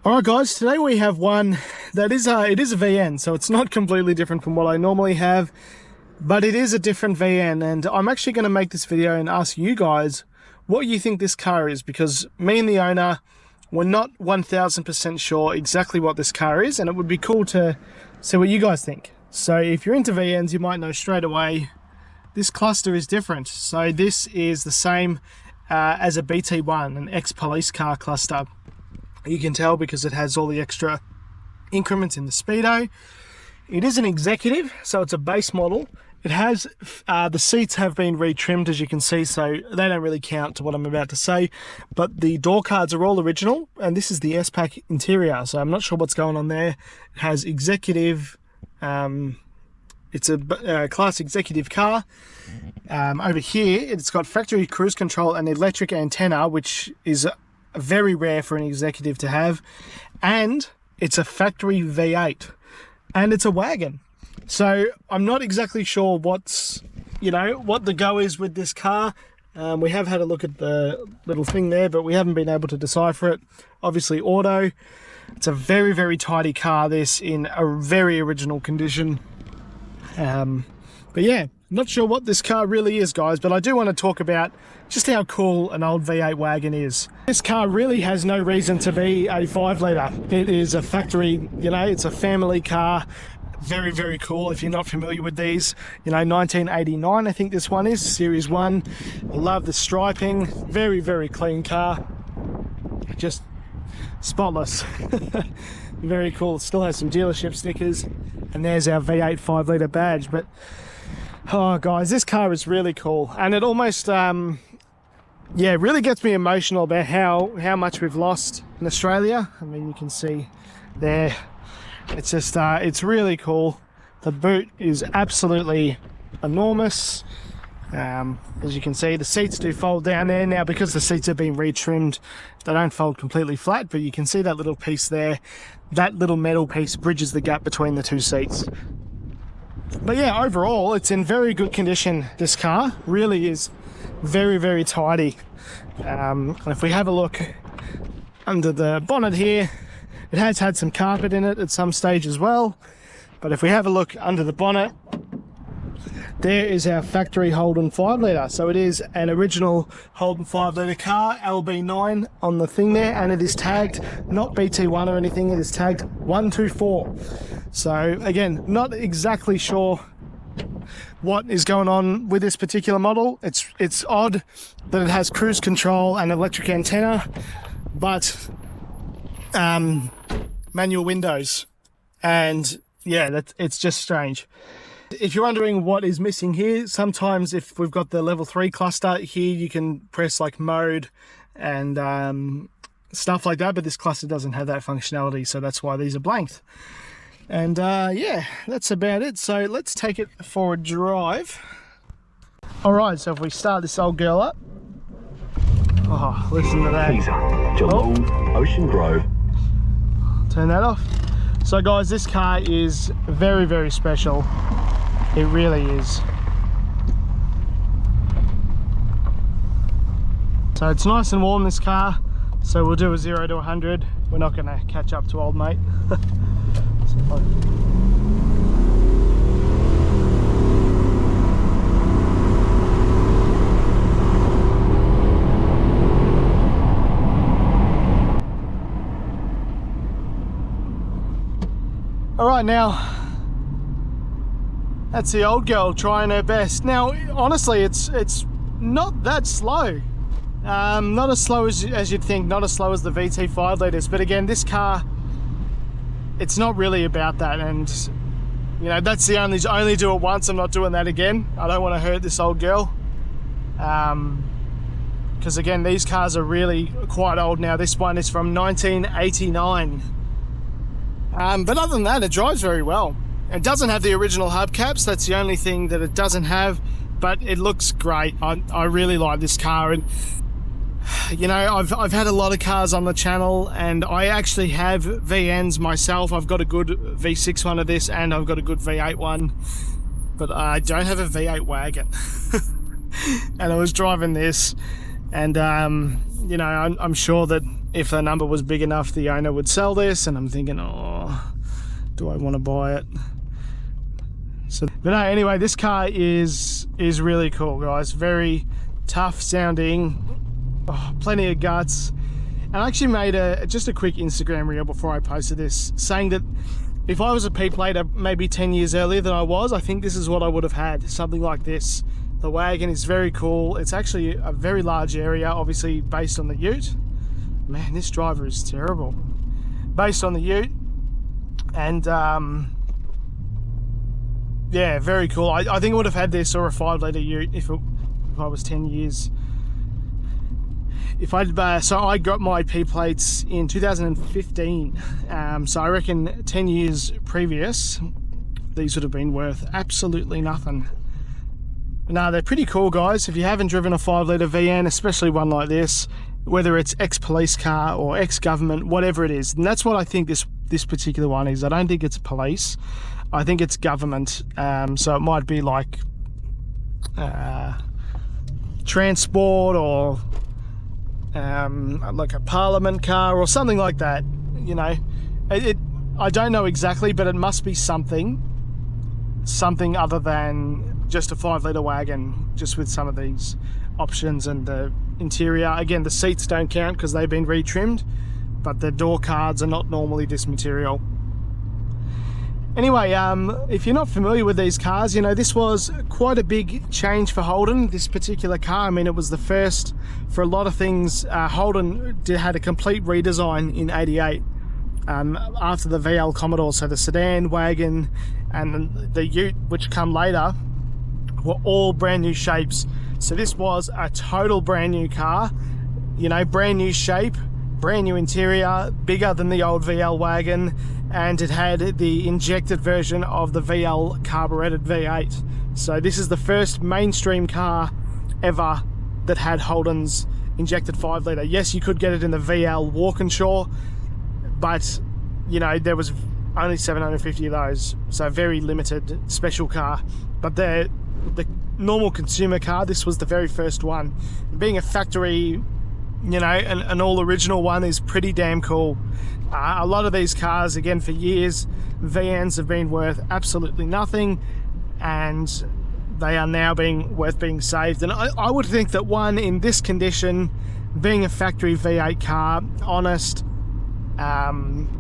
Alright guys, today we have one that is it is a VN, so it's not completely different from what I normally have, but it is a different VN, and I'm actually going to make this video and ask you guys what you think this car is, because me and the owner, we're not 1000% sure exactly what this car is, and it would be cool to see what you guys think. So if you're into VNs, you might know straight away this cluster is different. So this is the same as a BT1, an ex-police car cluster. You can tell because it has all the extra increments in the speedo. It is an executive, so it's a base model. It has, the seats have been retrimmed, as you can see, so they don't really count to what I'm about to say. But the door cards are all original, and this is the S-Pack interior, so I'm not sure what's going on there. It has executive, it's a class executive car. Over here, it's got factory cruise control and electric antenna, which is very rare for an executive to have, and it's a factory V8, and it's a wagon. So I'm not exactly sure what's, what the go is with this car. We have had a look at the little thing there, but we haven't been able to decipher it. Obviously auto. It's a very, very tidy car, this, in a very original condition. But yeah, not sure what this car really is, guys, but I do want to talk about just how cool an old V8 wagon is. This car really has no reason to be a 5-litre. It is a factory, it's a family car. Very, very cool. If you're not familiar with these, 1989, I think this one is, Series 1. I love the striping. Very, very clean car. Just spotless. Very cool. Still has some dealership stickers. And there's our V8 5-litre badge. But oh guys, this car is really cool, and it almost really gets me emotional about how much we've lost in Australia. I mean, you can see there, it's just it's really cool. The boot is absolutely enormous. As you can see, the seats do fold down there now. Because the seats have been retrimmed, they don't fold completely flat, but you can see that little piece there. That little metal piece bridges the gap between the two seats. But yeah, overall, it's in very good condition. This car really is very, very tidy. And if we have a look under the bonnet here, it has had some carpet in it at some stage as well. But if we have a look under the bonnet, there is our factory Holden 5-litre. So it is an original Holden 5-litre car, LB9 on the thing there, and it is tagged, not BT1 or anything, it is tagged 124. So again, not exactly sure what is going on with this particular model. It's odd that it has cruise control and electric antenna, but manual windows, and yeah, it's just strange. If you're wondering what is missing here, sometimes if we've got the level 3 cluster here, you can press like mode and stuff like that, but this cluster doesn't have that functionality, so that's why these are blanked. And yeah, that's about it. So let's take it for a drive. Alright, so if we start this old girl up. Oh, listen to that. Geelong, Ocean Grove. Turn that off. So guys, this car is very, very special. It really is. So it's nice and warm, this car. So we'll do a 0 to 100. We're not going to catch up to old mate. All right, now that's the old girl trying her best. Now, honestly, it's not that slow. Not as slow as you'd think, not as slow as the VT 5-litres, but again, this car, it's not really about that, and that's the only do it once. I'm not doing that again. I don't want to hurt this old girl, because again, these cars are really quite old now. This one is from 1989, but other than that, it drives very well. It doesn't have the original hubcaps. That's the only thing that it doesn't have, but it looks great. I really like this car, and I've had a lot of cars on the channel, and I actually have VNs myself. I've got a good V6 one of this, and I've got a good V8 one, but I don't have a V8 wagon. And I was driving this, and I'm sure that if the number was big enough, the owner would sell this, and I'm thinking, oh, do I want to buy it? So, but no, anyway, this car is really cool, guys. Very tough sounding, plenty of guts. And I actually made just a quick Instagram reel before I posted this, saying that if I was a P plater maybe 10 years earlier than I was, I think this is what I would have had, something like this. The Wagon is very cool. It's actually a very large area, obviously based on the ute. Man, this driver is terrible. Based on the ute. And yeah, very cool. I think I would have had this or a 5-litre ute if I was 10 years. So I got my P plates in 2015. So I reckon 10 years previous, these would have been worth absolutely nothing. No, they're pretty cool, guys. If you haven't driven a 5-litre VN, especially one like this, whether it's ex-police car or ex-government, whatever it is, and that's what I think this particular one is. I don't think it's police. I think it's government. So it might be like transport or like a parliament car or something like that. You know, I don't know exactly, but it must be something other than just a 5-litre wagon, just with some of these options. And the interior, again, the seats don't count because they've been retrimmed, but the door cards are not normally this material. Anyway, if you're not familiar with these cars, you know, this was quite a big change for Holden, this particular car. I mean, it was the first for a lot of things. Holden had a complete redesign in '88 after the VL Commodore. So the sedan, wagon, and the ute, which come later, were all brand new shapes. So this was a total brand new car, you know, brand new shape, brand new interior, bigger than the old VL wagon, and it had the injected version of the VL carburetted V8. So this is the first mainstream car ever that had Holden's injected 5-litre. Yes, you could get it in the VL Walkinshaw, but you know, there was only 750 of those, so very limited special car. But the normal consumer car, this was the very first one. Being a factory, you know, an all original one is pretty damn cool. A lot of these cars, again, for years, VNs have been worth absolutely nothing, and they are now worth being saved. And I would think that one in this condition, being a factory V8 car, honest,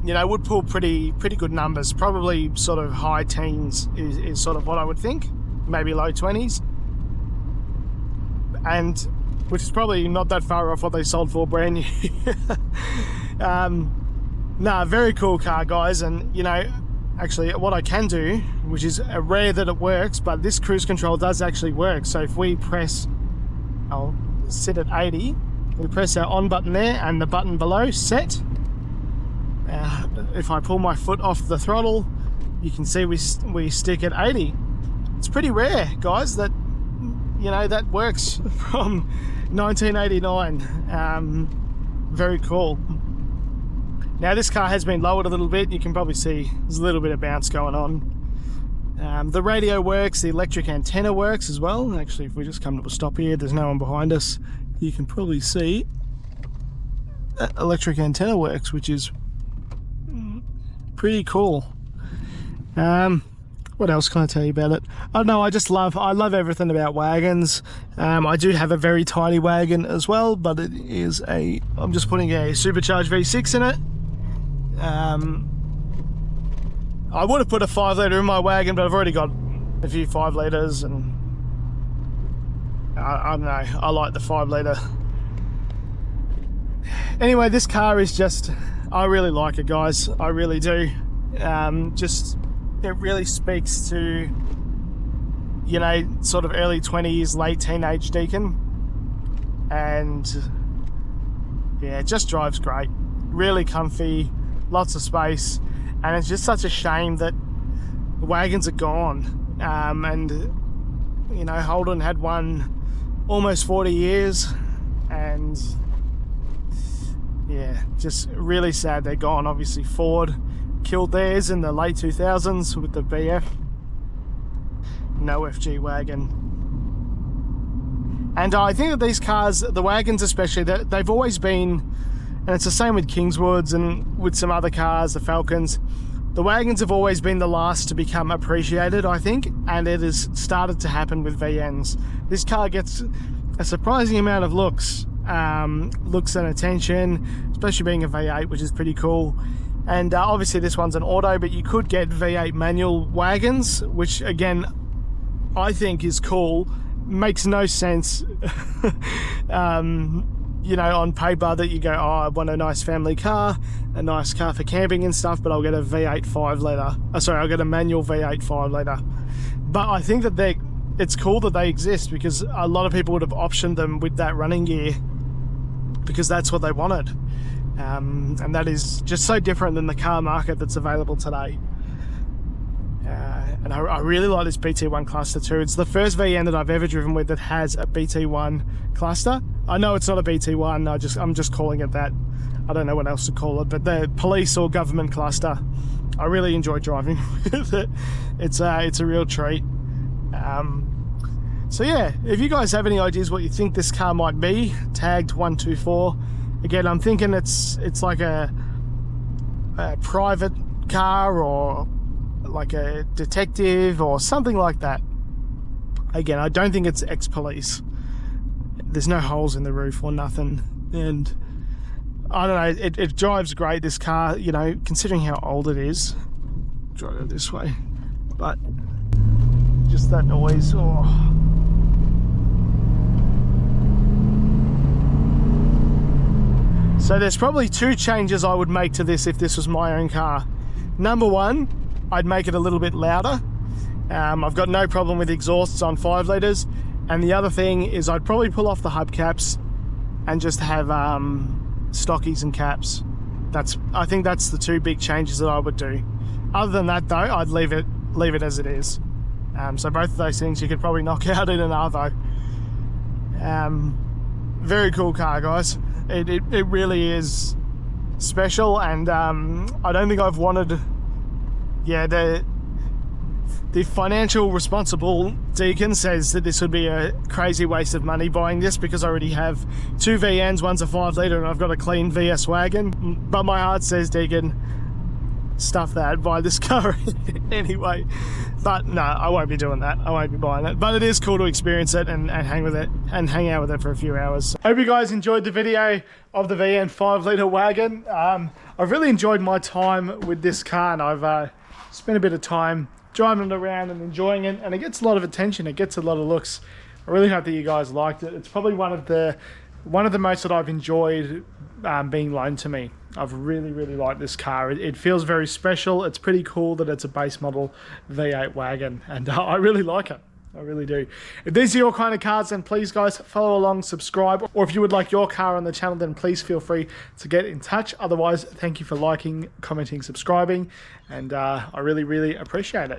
you know, would pull pretty good numbers. Probably sort of high teens is sort of what I would think, maybe low 20s, and which is probably not that far off what they sold for brand new. Nah, very cool car, guys. And you know, actually what I can do, which is rare that it works, but this cruise control does actually work. So if we press, I'll sit at 80, we press our on button there and the button below, set. If I pull my foot off the throttle, you can see we stick at 80. It's pretty rare, guys, that, you know, that works from 1989. Very cool. Now this car has been lowered a little bit. You can probably see there's a little bit of bounce going on. The radio works, the electric antenna works as well. Actually, if we just come to a stop here, there's no one behind us. You can probably see that electric antenna works, which is pretty cool. What else can I tell you about it? I don't know, I love everything about wagons. I do have a very tiny wagon as well, but it is I'm just putting a supercharged V6 in it. I would have put a 5-litre in my wagon, but I've already got a few 5-litres, and I don't know, I like the 5-litre. Anyway, this car is just, I really like it, guys. I really do. It really speaks to, you know, sort of early 20s, late teenage Deacon. And yeah, it just drives great. Really comfy, lots of space. And it's just such a shame that the wagons are gone. And, you know, Holden had one almost 40 years. And yeah, just really sad they're gone. Obviously Ford killed theirs in the late 2000s with the BF. No FG wagon. And I think that these cars, the wagons especially, they've always been And it's the same with Kingswoods and with some other cars, the Falcons. The wagons have always been the last to become appreciated, I think, and it has started to happen with VNs. This car gets a surprising amount of looks and attention, especially being a V8, which is pretty cool. And obviously this one's an auto, but you could get V8 manual wagons, which again, I think is cool. Makes no sense, you know, on paper that you go, oh, I want a nice family car, a nice car for camping and stuff, but I'll get a V8 5-litre. I'll get a manual V8 5-litre. But I think that it's cool that they exist, because a lot of people would have optioned them with that running gear because that's what they wanted. And that is just so different than the car market that's available today. And I really like this BT1 cluster too. It's the first VN that I've ever driven with that has a BT1 cluster. I know it's not a BT1, I'm just calling it that. I don't know what else to call it, but the police or government cluster. I really enjoy driving with it. It's a real treat. So yeah, if you guys have any ideas what you think this car might be, tagged 124. Again, I'm thinking it's like a private car, or like a detective or something like that. Again, I don't think it's ex-police. There's no holes in the roof or nothing, and I don't know, it drives great, this car, you know, considering how old it is. Drive it this way, but just that noise, oh. So there's probably two changes I would make to this if this was my own car. Number one, I'd make it a little bit louder. I've got no problem with exhausts on 5 litres. And the other thing is I'd probably pull off the hubcaps and just have stockies and caps. I think that's the two big changes that I would do. Other than that though, I'd leave it as it is. So both of those things you could probably knock out in an Arvo. Very cool car, guys. It really is special, and I don't think I've wanted, yeah, the financial responsible Deacon says that this would be a crazy waste of money buying this, because I already have 2 VNs, one's a 5-litre, and I've got a clean VS wagon. But my heart says, Deacon, stuff that, buy this car anyway. But no, I won't be doing that. I won't be buying it. But it is cool to experience it and hang with it and hang out with it for a few hours. Hope you guys enjoyed the video of the VN 5-litre wagon. I've really enjoyed my time with this car, and I've spent a bit of time driving it around and enjoying it, and it gets a lot of attention, it gets a lot of looks. I really hope that you guys liked it. It's probably one of the most that I've enjoyed being loaned to me. I've really liked this car. It feels very special. It's pretty cool that it's a base model V8 wagon, and I really like it. I really do. If these are your kind of cars, then please guys follow along, subscribe, or if you would like your car on the channel, then please feel free to get in touch. Otherwise, thank you for liking, commenting, subscribing, and I really appreciate it.